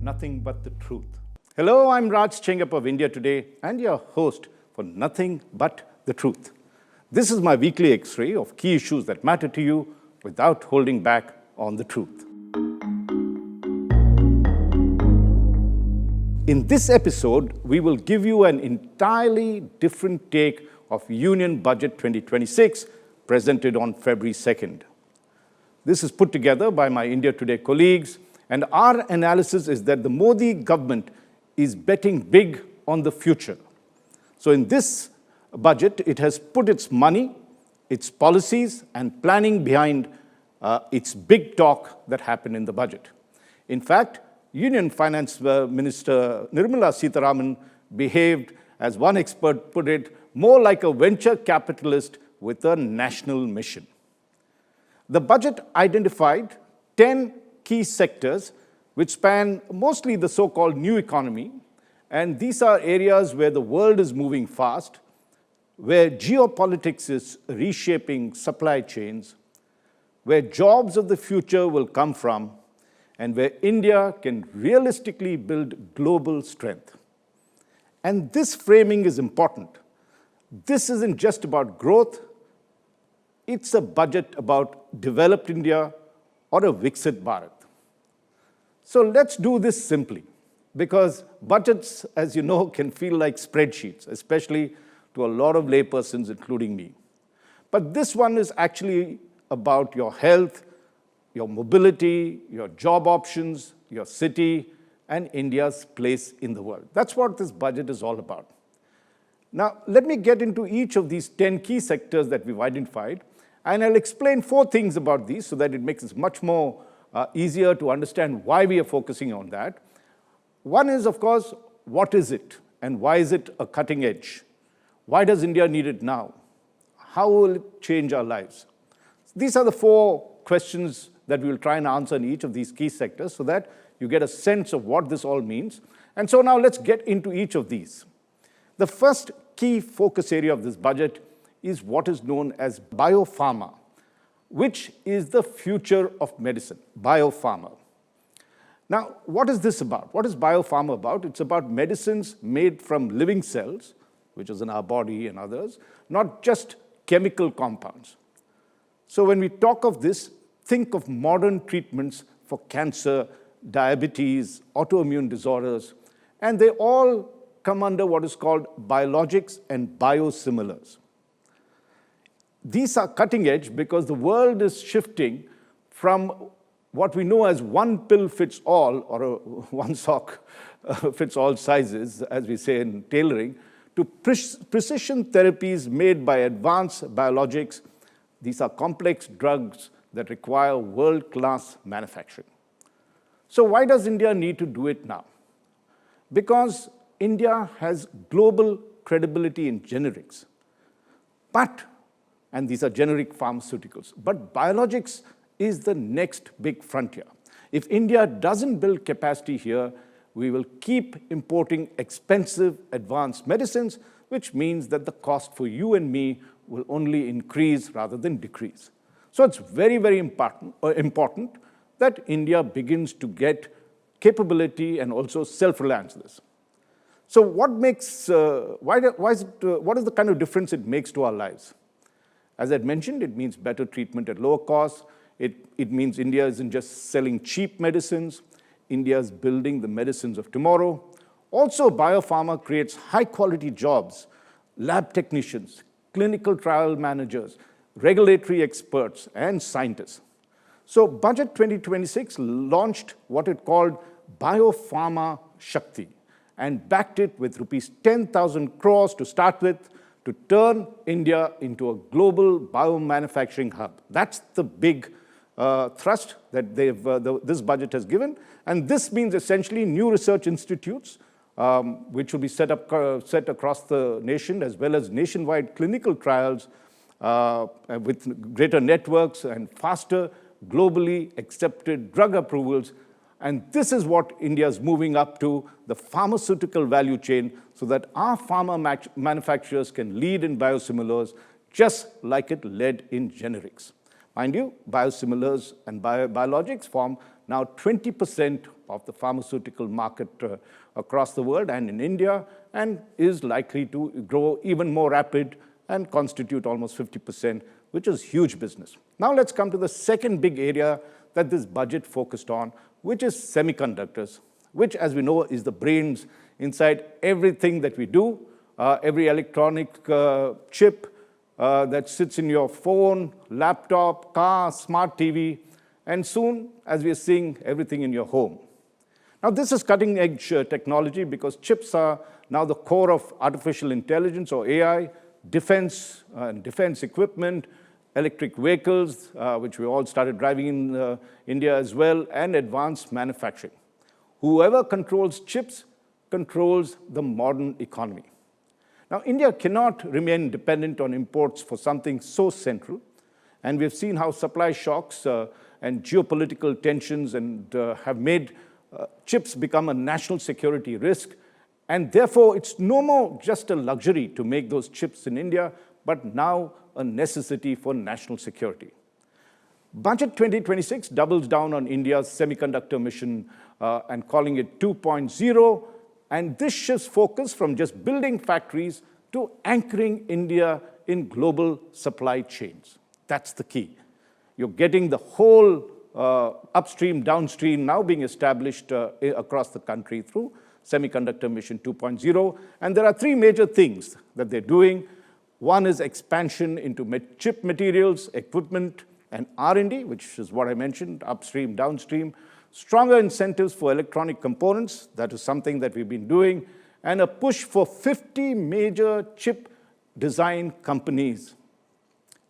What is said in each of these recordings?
nothing but the truth. Hello, I'm Raj Chengappa of India Today and your host for Nothing But the Truth. This is my weekly X-ray of key issues that matter to you without holding back on the truth. In this episode, we will give you an entirely different take of Union Budget 2026 presented on February 2nd. This is put together by my India Today colleagues, and our analysis is that the Modi government is betting big on the future. So in this budget, it has put its money, its policies, and planning behind its big talk that happened in the budget. In fact, Union Finance Minister Nirmala Sitharaman behaved, as one expert put it, more like a venture capitalist with a national mission. The budget identified 10 key sectors which span mostly the so-called new economy, and these are areas where the world is moving fast, where geopolitics is reshaping supply chains, where jobs of the future will come from, and where India can realistically build global strength. And this framing is important. This isn't just about growth, it's a budget about developed India or a Viksit Bharat. So let's do this simply, because budgets, as you know, can feel like spreadsheets, especially to a lot of laypersons, including me. But this one is actually about your health, your mobility, your job options, your city, and India's place in the world. That's what this budget is all about. Now, let me get into each of these 10 key sectors that we've identified, and I'll explain 4 things about these so that it makes it much more easier to understand why we are focusing on that. One is, of course, what is it, and why is it a cutting edge? Why does India need it now? How will it change our lives? These are the 4 questions that we will try and answer in each of these key sectors so that you get a sense of what this all means. And so now let's get into each of these. The first key focus area of this budget is what is known as Bio-pharma, which is the future of medicine, Bio-pharma. Now, what is this about? What is Bio-pharma about? It's about medicines made from living cells, which is in our body and others, not just chemical compounds. So when we talk of this, think of modern treatments for cancer, diabetes, autoimmune disorders, and they all come under what is called biologics and biosimilars. These are cutting edge because the world is shifting from what we know as one pill fits all, or a one sock fits all sizes, as we say in tailoring, to precision therapies made by advanced biologics. These are complex drugs that require world-class manufacturing. So why does India need to do it now? Because India has global credibility in generics. And these are generic pharmaceuticals, but biologics is the next big frontier. If India doesn't build capacity here, we will keep importing expensive advanced medicines, which means that the cost for you and me will only increase rather than decrease. So it's very, very important that India begins to get capability and also self-reliance in this. So what is the kind of difference it makes to our lives? As I mentioned, it means better treatment at lower cost. It means India isn't just selling cheap medicines. India is building the medicines of tomorrow. Also, Bio-pharma creates high-quality jobs, lab technicians, clinical trial managers, regulatory experts, and scientists. So Budget 2026 launched what it called Bio-pharma Shakti and backed it with rupees 10,000 crores to start with, to turn India into a global biomanufacturing hub. That's the big thrust that this budget has given. And this means essentially new research institutes, which will be set across the nation, as well as nationwide clinical trials with greater networks and faster globally accepted drug approvals. And this is what India is moving up to, the pharmaceutical value chain, so that our pharma manufacturers can lead in biosimilars just like it led in generics. Mind you, biosimilars and biologics form now 20% of the pharmaceutical market across the world and in India, and is likely to grow even more rapid and constitute almost 50%, which is huge business. Now let's come to the second big area that this budget focused on, which is semiconductors, which, as we know, is the brains inside everything that we do, every electronic chip that sits in your phone, laptop, car, smart TV, and soon, as we are seeing, everything in your home. Now, this is cutting-edge technology because chips are now the core of artificial intelligence, or AI, defense and defense equipment, electric vehicles, which we all started driving in India as well, and advanced manufacturing. Whoever controls chips controls the modern economy. Now, India cannot remain dependent on imports for something so central, and we've seen how supply shocks and geopolitical tensions have made chips become a national security risk, and therefore it's no more just a luxury to make those chips in India, but now a necessity for national security. Budget 2026 doubles down on India's semiconductor mission and calling it 2.0, and this shifts focus from just building factories to anchoring India in global supply chains. That's the key. You're getting the whole upstream, downstream now being established across the country through Semiconductor Mission 2.0. And there are three major things that they're doing. One is expansion into chip materials, equipment, and R&D, which is what I mentioned, upstream, downstream. Stronger incentives for electronic components, that is something that we've been doing, and a push for 50 major chip design companies.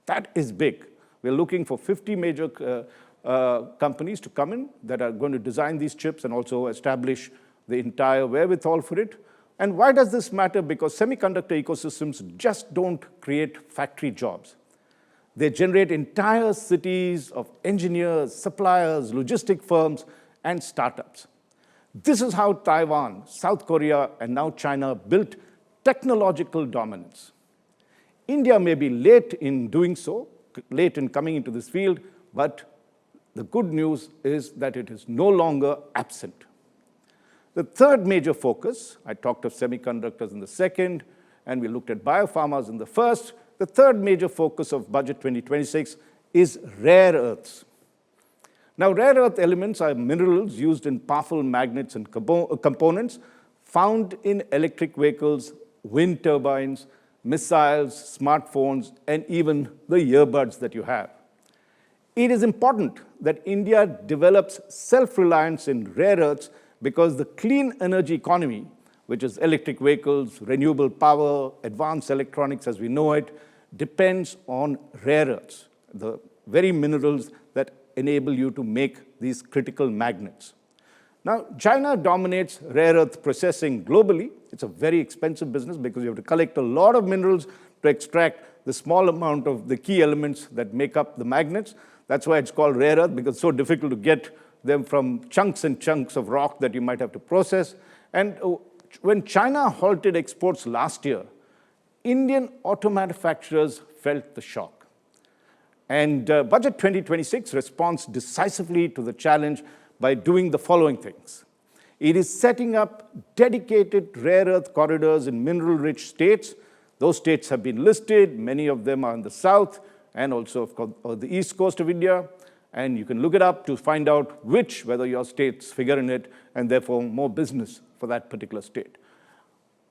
That is big. We're looking for 50 major companies to come in that are going to design these chips and also establish the entire wherewithal for it. And why does this matter? Because semiconductor ecosystems just don't create factory jobs. They generate entire cities of engineers, suppliers, logistic firms, and startups. This is how Taiwan, South Korea, and now China built technological dominance. India may be late in doing so, late in coming into this field, but the good news is that it is no longer absent. The third major focus, I talked of semiconductors in the second, and we looked at biopharmas in the first. The third major focus of Budget 2026 is rare earths. Now, rare earth elements are minerals used in powerful magnets and components found in electric vehicles, wind turbines, missiles, smartphones, and even the earbuds that you have. It is important that India develops self-reliance in rare earths because the clean energy economy, which is electric vehicles, renewable power, advanced electronics as we know it, depends on rare earths, the very minerals that enable you to make these critical magnets. Now, China dominates rare earth processing globally. It's a very expensive business because you have to collect a lot of minerals to extract the small amount of the key elements that make up the magnets. That's why it's called rare earth, because it's so difficult to get them from chunks and chunks of rock that you might have to process. And when China halted exports last year, Indian auto manufacturers felt the shock. And Budget 2026 responds decisively to the challenge by doing the following things. It is setting up dedicated rare earth corridors in mineral-rich states. Those states have been listed. Many of them are in the south and also, of course, the east coast of India. And you can look it up to find out whether your states figure in it, and therefore more business for that particular state.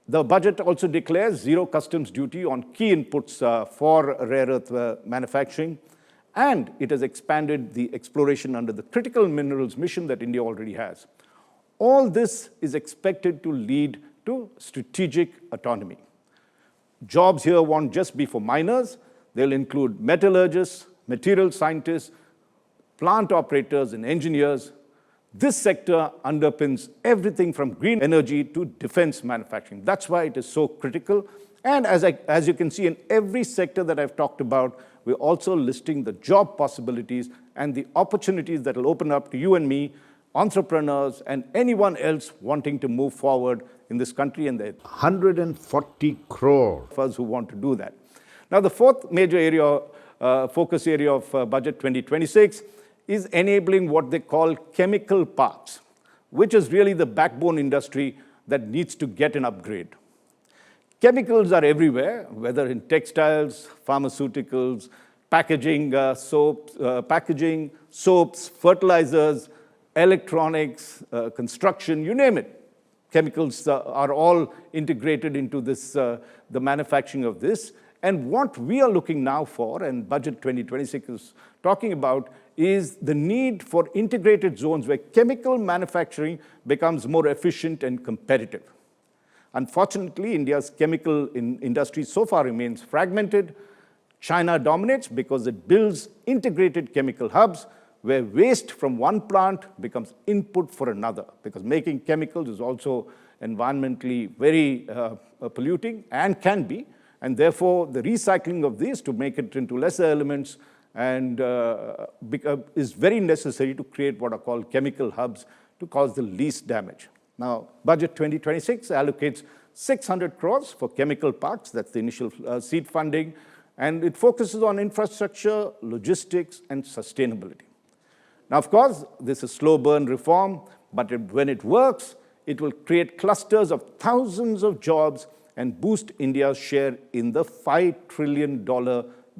The budget also declares zero customs duty on key inputs for rare earth manufacturing, and it has expanded the exploration under the critical minerals mission that India already has. All this is expected to lead to strategic autonomy. Jobs here won't just be for miners. They'll include metallurgists, material scientists, plant operators, and engineers. This sector underpins everything from green energy to defense manufacturing. That's why it is so critical. And as you can see, in every sector that I've talked about, we're also listing the job possibilities and the opportunities that will open up to you and me, entrepreneurs, and anyone else wanting to move forward in this country. And there are 140 crore of us who want to do that. Now, the fourth major area, focus area of Budget 2026 is enabling what they call chemical parks. which is really the backbone industry that needs to get an upgrade. Chemicals are everywhere, whether in textiles, pharmaceuticals, packaging, soaps, fertilizers, electronics, construction, you name it. Chemicals are all integrated into this, the manufacturing of this. And what we are looking now for, and Budget 2026 is talking about, is the need for integrated zones where chemical manufacturing becomes more efficient and competitive. Unfortunately, India's chemical industry so far remains fragmented. China dominates because it builds integrated chemical hubs where waste from one plant becomes input for another, because making chemicals is also environmentally very polluting and can be, and therefore the recycling of these to make it into lesser elements and is very necessary to create what are called chemical hubs to cause the least damage. Now, Budget 2026 allocates 600 crores for chemical parks, that's the initial seed funding, and it focuses on infrastructure, logistics, and sustainability. Now, of course, this is slow burn reform, but when it works, it will create clusters of thousands of jobs and boost India's share in the $5 trillion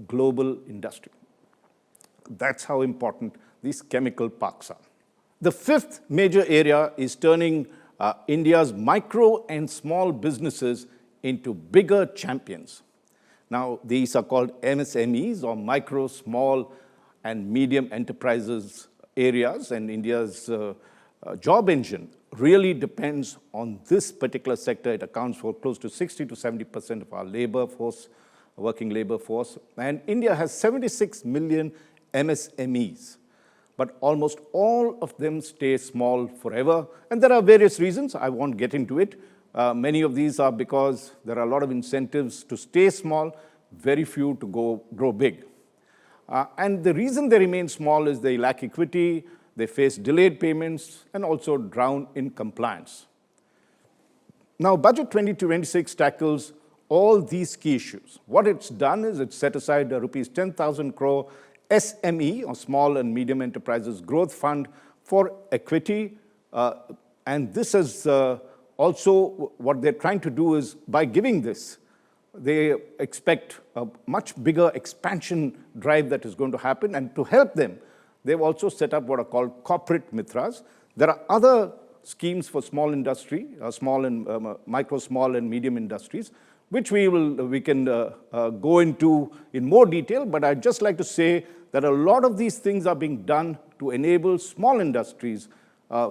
global industry. That's how important these chemical parks are. The fifth major area is turning India's micro and small businesses into bigger champions. Now, these are called MSMEs, or micro, small, and medium enterprises areas, and India's job engine really depends on this particular sector. It accounts for close to 60 to 70% of our labor force, working labor force, and India has 76 million MSMEs. But almost all of them stay small forever, and there are various reasons. I won't get into it. Many of these are because there are a lot of incentives to stay small, very few to grow big. And the reason they remain small is they lack equity, they face delayed payments, and also drown in compliance. Now, Budget 2026 tackles all these key issues. What it's done is it's set aside a rupees 10,000 crore SME, or Small and Medium Enterprises Growth Fund, for equity. And this is also what they're trying to do is, by giving this, they expect a much bigger expansion drive that is going to happen. And to help them, they've also set up what are called corporate mitras. There are other schemes for small industry, micro, small, and medium industries, which we can go into in more detail. But I'd just like to say that a lot of these things are being done to enable small industries,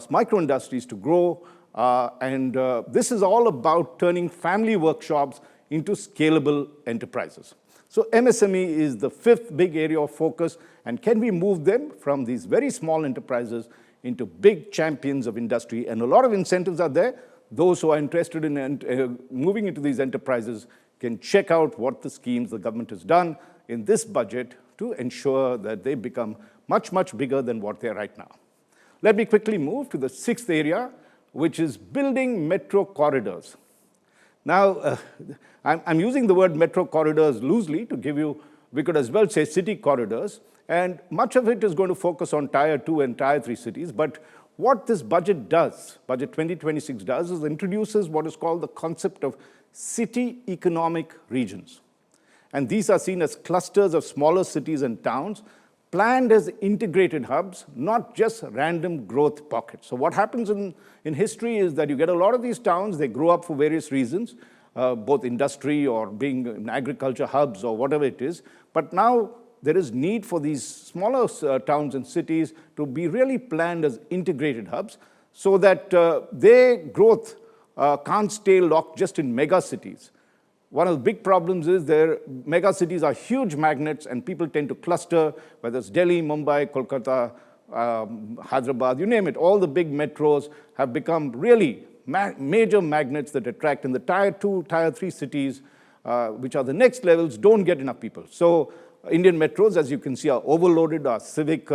micro industries to grow. And this is all about turning family workshops into scalable enterprises. So MSME is the fifth big area of focus, and can we move them from these very small enterprises into big champions of industry? And a lot of incentives are there. Those who are interested in moving into these enterprises can check out what the schemes the government has done in this budget to ensure that they become much, much bigger than what they are right now. Let me quickly move to the sixth area, which is building metro corridors. Now, I'm using the word metro corridors loosely to give you, we could as well say city corridors, and much of it is going to focus on Tier 2 and Tier 3 cities. But what this budget does, Budget 2026 does, is introduces what is called the concept of city economic regions. And these are seen as clusters of smaller cities and towns, planned as integrated hubs, not just random growth pockets. So what happens in history is that you get a lot of these towns, they grow up for various reasons, both industry or being in agriculture hubs or whatever it is. But now there is need for these smaller towns and cities to be really planned as integrated hubs so that their growth can't stay locked just in mega cities. One of the big problems is their mega cities are huge magnets and people tend to cluster, whether it's Delhi, Mumbai, Kolkata, Hyderabad, you name it. All the big metros have become really major magnets that attract. In the Tier 2, Tier 3 cities, which are the next levels, don't get enough people. So Indian metros, as you can see, are overloaded, our civic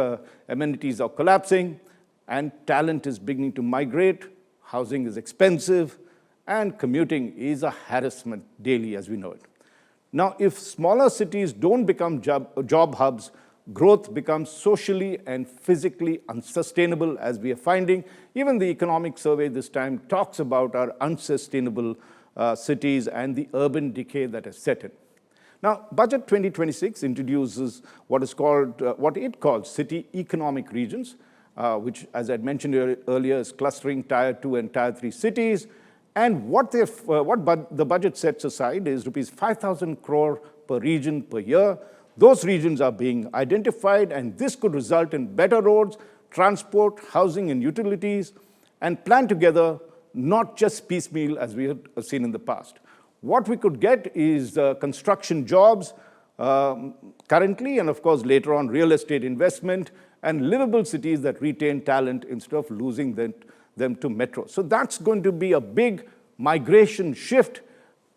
amenities are collapsing, and talent is beginning to migrate, housing is expensive, and commuting is a harassment daily as we know it. Now, if smaller cities don't become job hubs, growth becomes socially and physically unsustainable, as we are finding. Even the economic survey this time talks about our unsustainable cities and the urban decay that has set in. Now, Budget 2026 introduces what it calls city economic regions, which, as I mentioned earlier, is clustering Tier 2 and Tier 3 cities. And what the budget sets aside is rupees 5,000 crore per region per year. Those regions are being identified, and this could result in better roads, transport, housing, and utilities, and planned together, not just piecemeal as we have seen in the past. What we could get is construction jobs currently, and of course later on real estate investment, and livable cities that retain talent instead of losing them to metro. So that's going to be a big migration shift.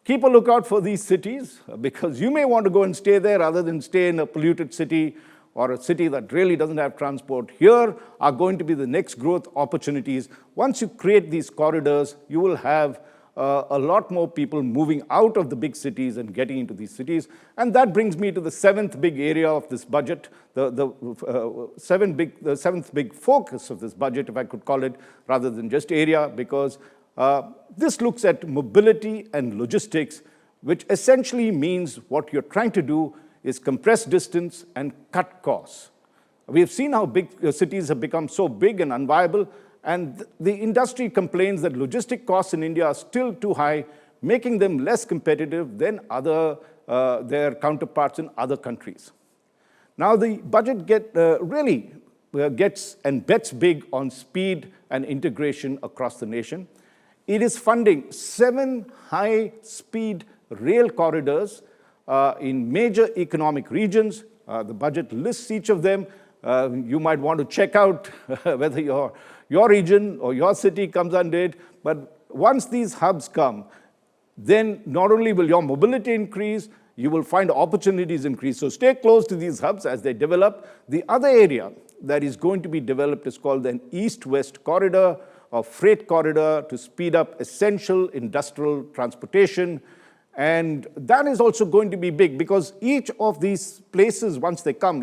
Keep a lookout for these cities, because you may want to go and stay there rather than stay in a polluted city or a city that really doesn't have transport. Here are going to be the next growth opportunities. Once you create these corridors, you will have a lot more people moving out of the big cities and getting into these cities. And that brings me to the seventh big area of this budget, the seventh big focus of this budget, if I could call it, rather than just area, because this looks at mobility and logistics, which essentially means what you're trying to do is compress distance and cut costs. We have seen how big cities have become so big and unviable, and the industry complains that logistic costs in India are still too high, making them less competitive than their counterparts in other countries. Now, the budget really gets and bets big on speed and integration across the nation. It is funding 7 high-speed rail corridors in major economic regions. The budget lists each of them. You might want to check out whether your region or your city comes under it. But once these hubs come, then not only will your mobility increase, you will find opportunities increase. So stay close to these hubs as they develop. The other area that is going to be developed is called an east-west corridor or freight corridor to speed up essential industrial transportation. And that is also going to be big, because each of these places, once they come,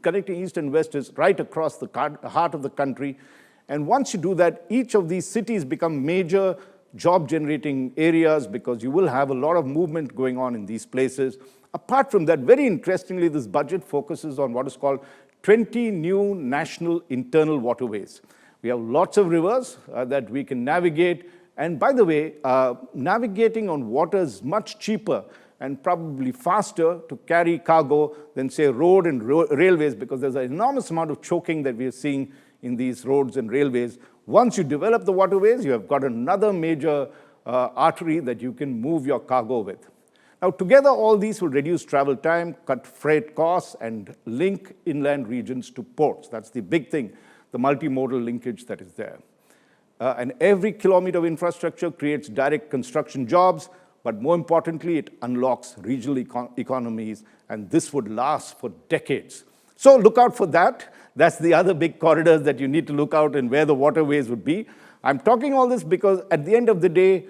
connecting east and west, is right across the heart of the country. And once you do that, each of these cities become major job-generating areas, because you will have a lot of movement going on in these places. Apart from that, very interestingly, this budget focuses on what is called 20 new national internal waterways. We have lots of rivers that we can navigate. And by the way, navigating on water is much cheaper and probably faster to carry cargo than, say, road and railways, because there's an enormous amount of choking that we are seeing in these roads and railways. Once you develop the waterways, you have got another major artery that you can move your cargo with. Now, together, all these will reduce travel time, cut freight costs, and link inland regions to ports. That's the big thing, the multimodal linkage that is there. And every kilometer of infrastructure creates direct construction jobs, but more importantly, it unlocks regional economies, and this would last for decades. So look out for that. That's the other big corridors that you need to look out, and where the waterways would be. I'm talking all this because at the end of the day,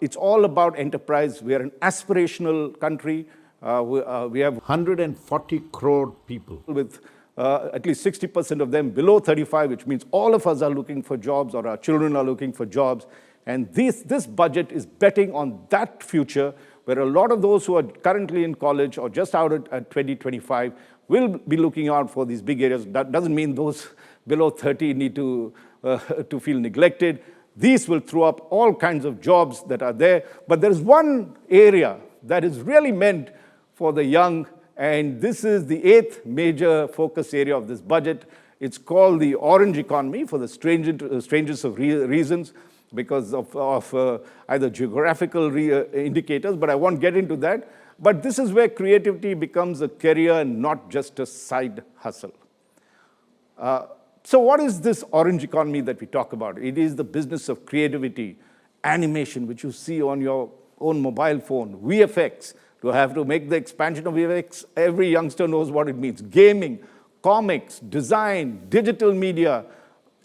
it's all about enterprise. We are an aspirational country. We have 140 crore people, with at least 60% of them below 35, which means all of us are looking for jobs, or our children are looking for jobs. And this budget is betting on that future, where a lot of those who are currently in college or just out at 2025 will be looking out for these big areas. That doesn't mean those below 30 need to feel neglected. These will throw up all kinds of jobs that are there. But there's one area that is really meant for the young, and this is the 8th major focus area of this budget. It's called the orange economy, for the strangest of reasons, because of either geographical indicators, but I won't get into that. But this is where creativity becomes a career and not just a side hustle. So what is this orange economy that we talk about? It is the business of creativity, animation, which you see on your own mobile phone, VFX. To have to make the expansion of VFX, every youngster knows what it means. Gaming, comics, design, digital media,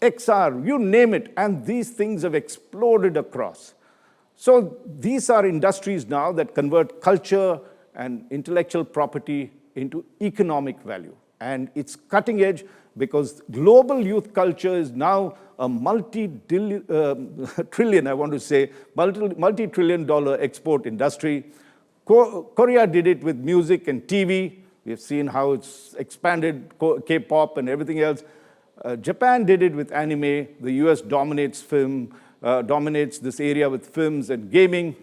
XR, you name it, and these things have exploded across. So these are industries now that convert culture and intellectual property into economic value. and it's cutting edge because global youth culture is now a multi-trillion, I want to say, multi-trillion dollar export industry. Korea did it with music and TV. We've seen how it's expanded K-pop and everything else. Japan did it with anime. The US dominates dominates this area with films and gaming.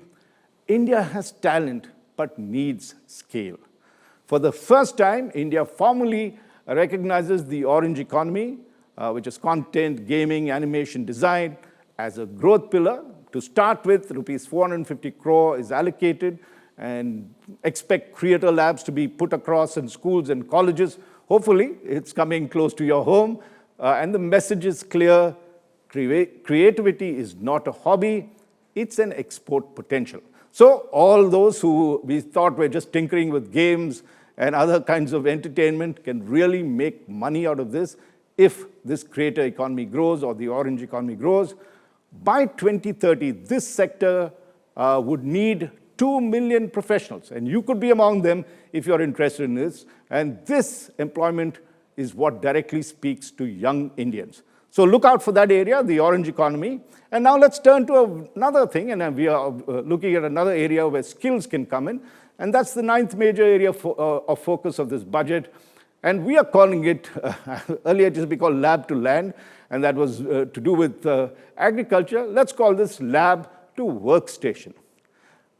India has talent, but needs scale. For the first time, India formally recognizes the orange economy, which is content, gaming, animation, design, as a growth pillar. To start with, rupees 450 crore is allocated, and expect creator labs to be put across in schools and colleges. Hopefully, it's coming close to your home. And the message is clear. Creativity is not a hobby. It's an export potential. So all those who we thought were just tinkering with games and other kinds of entertainment can really make money out of this if this creator economy grows or the orange economy grows. By 2030, this sector would need 2 million professionals, and you could be among them if you're interested in this. And this employment is what directly speaks to young Indians. So look out for that area, the orange economy. And now let's turn to another thing, and we are looking at another area where skills can come in, and that's the 9th major area of focus of this budget. And we are calling it, earlier it used to be called Lab to Land, and that was to do with agriculture. Let's call this Lab to Workstation.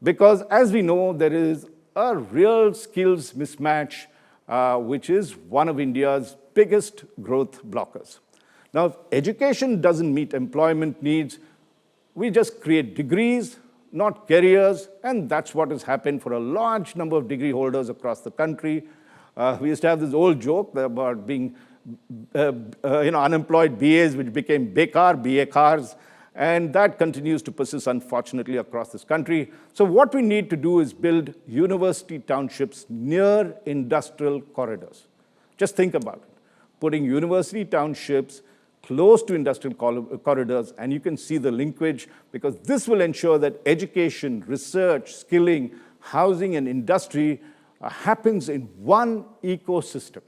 Because as we know, there is a real skills mismatch, which is one of India's biggest growth blockers. Now, if education doesn't meet employment needs, we just create degrees, not careers, and that's what has happened for a large number of degree holders across the country. We used to have this old joke about being unemployed BAs, which became bekar, BA-cars, and that continues to persist, unfortunately, across this country. So what we need to do is build university townships near industrial corridors. Just think about it. Putting university townships close to industrial corridors, and you can see the linkage, because this will ensure that education, research, skilling, housing, and industry happens in one ecosystem.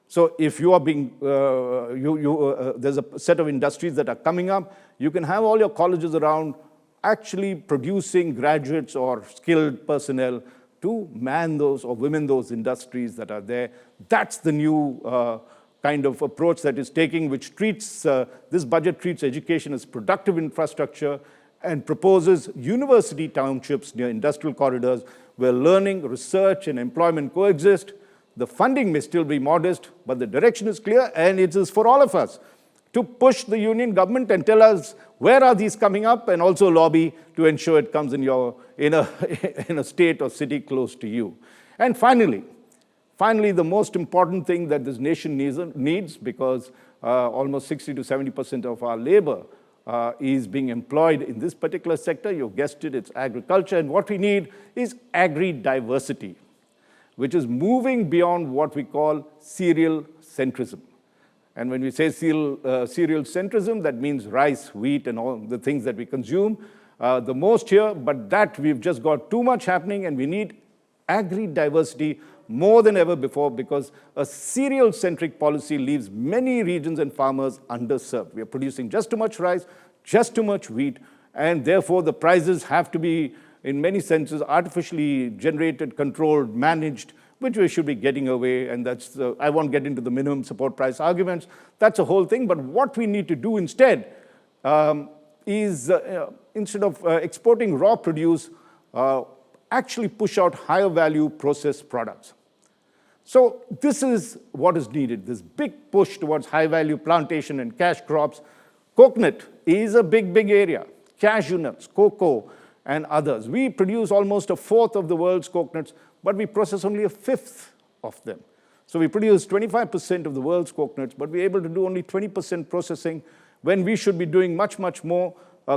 So if you are being, there's a set of industries that are coming up, you can have all your colleges around actually producing graduates or skilled personnel to man those or women those industries that are there. That's the new kind of approach that is taking, which treats, this budget treats education as productive infrastructure and proposes university townships near industrial corridors where learning, research, and employment coexist. The funding may still be modest, but the direction is clear, and it is for all of us to push the union government and tell us where are these coming up, and also lobby to ensure it comes in a state or city close to you. And finally, the most important thing that this nation needs, because almost 60 to 70% of our labor is being employed in this particular sector. You've guessed it, it's agriculture. And what we need is agri-diversity, which is moving beyond what we call cereal centrism. And when we say cereal centrism, that means rice, wheat, and all the things that we consume the most here, but that we've just got too much happening, and we need agri-diversity more than ever before, because a cereal-centric policy leaves many regions and farmers underserved. We are producing just too much rice, just too much wheat, and therefore the prices have to be, in many senses, artificially generated, controlled, managed, which we should be getting away, and that's, I won't get into the minimum support price arguments. That's a whole thing, but what we need to do instead is, instead of exporting raw produce, actually push out higher value processed products. So this is what is needed, this big push towards high value plantation and cash crops. Coconut is a big, big area. Cashew nuts, cocoa, and others. We produce almost 1/4 of the world's coconuts, but we process only 1/5 of them. So we produce 25% of the world's coconuts, but we're able to do only 20% processing when we should be doing much, much more.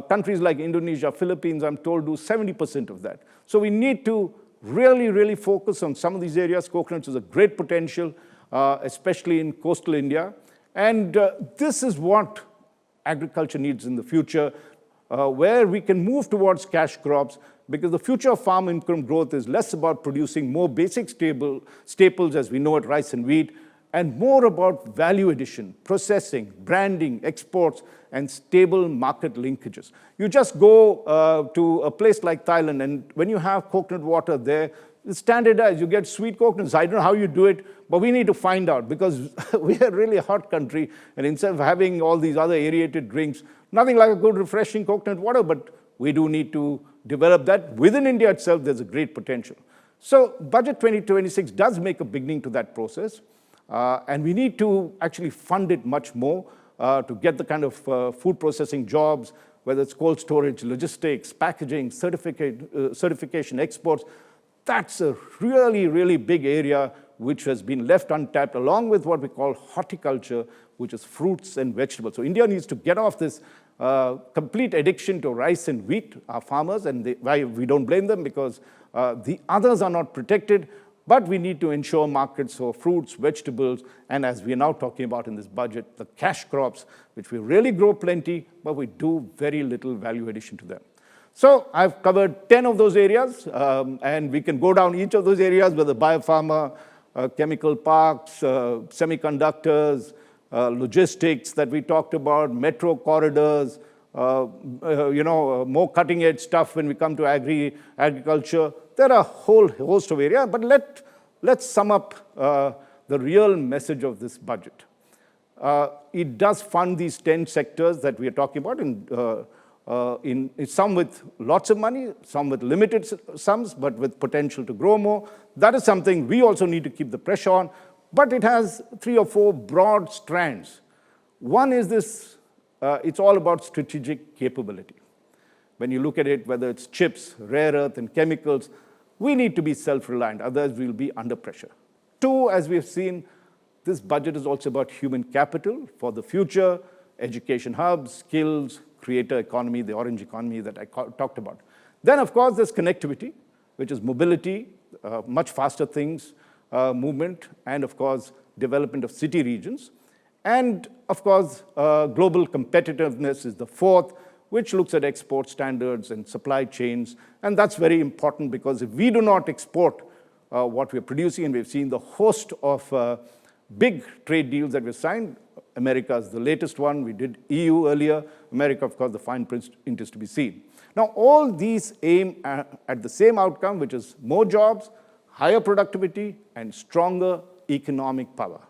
Countries like Indonesia, Philippines, I'm told, do 70% of that. So we need to really, really focus on some of these areas. Coconuts is a great potential, especially in coastal India. And this is what agriculture needs in the future, where we can move towards cash crops, because the future of farm income growth is less about producing more basic staples as we know it, rice and wheat, and more about value addition, processing, branding, exports, and stable market linkages. You just go to a place like Thailand, and when you have coconut water there, it's standardized. You get sweet coconuts. I don't know how you do it, but we need to find out, because we are really a hot country, and instead of having all these other aerated drinks, nothing like a good refreshing coconut water, but we do need to develop that. Within India itself, there's a great potential. So Budget 2026 does make a beginning to that process, and we need to actually fund it much more to get the kind of food processing jobs, whether it's cold storage, logistics, packaging, certification, exports. That's a really, really big area which has been left untapped, along with what we call horticulture, which is fruits and vegetables. So India needs to get off this complete addiction to rice and wheat, our farmers, and why we don't blame them, because the others are not protected, but we need to ensure markets for fruits, vegetables, and as we are now talking about in this budget, the cash crops, which we really grow plenty, but we do very little value addition to them. So I've covered 10 of those areas, and we can go down each of those areas, whether bio-pharma, chemical parks, semiconductors, logistics that we talked about, metro corridors, more cutting-edge stuff when we come to agriculture. There are a whole host of areas, but let's sum up the real message of this budget. It does fund these 10 sectors that we are talking about, in some with lots of money, some with limited sums, but with potential to grow more. That is something we also need to keep the pressure on, but it has 3 or 4 broad strands. One is this, it's all about strategic capability. When you look at it, whether it's chips, rare earth, and chemicals, we need to be self-reliant, otherwise we'll be under pressure. 2, as we've seen, this budget is also about human capital for the future, education hubs, skills, creator economy, the orange economy that I talked about. Then, of course, there's connectivity, which is mobility, much faster things, movement, and, of course, development of city regions. And, of course, global competitiveness is the 4th, which looks at export standards and supply chains. And that's very important, because if we do not export what we're producing, and we've seen the host of big trade deals that we've signed. America is the latest one. We did EU earlier. America, of course, the fine print is to be seen. Now, all these aim at the same outcome, which is more jobs, higher productivity, and stronger economic power.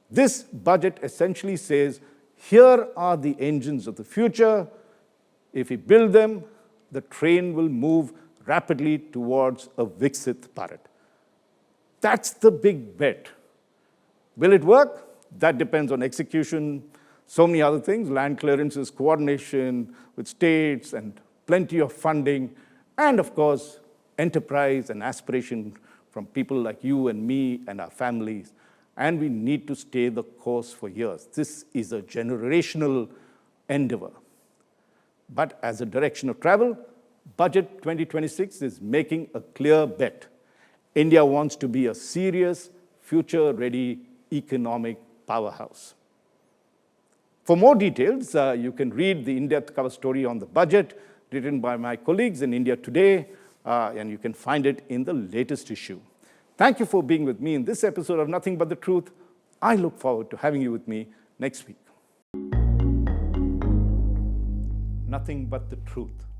This budget essentially says, here are the engines of the future. If we build them, the train will move rapidly towards a Viksit Bharat. That's the big bet. Will it work? That depends on execution, so many other things, land clearances, coordination with states, and plenty of funding, and of course, enterprise and aspiration from people like you and me and our families. And we need to stay the course for years. This is a generational endeavor. But as a direction of travel, Budget 2026 is making a clear bet. India wants to be a serious, future-ready economic powerhouse. For more details, you can read the in-depth cover story on the budget written by my colleagues in India Today, and you can find it in the latest issue. Thank you for being with me in this episode of Nothing But the Truth. I look forward to having you with me next week. Nothing But the Truth.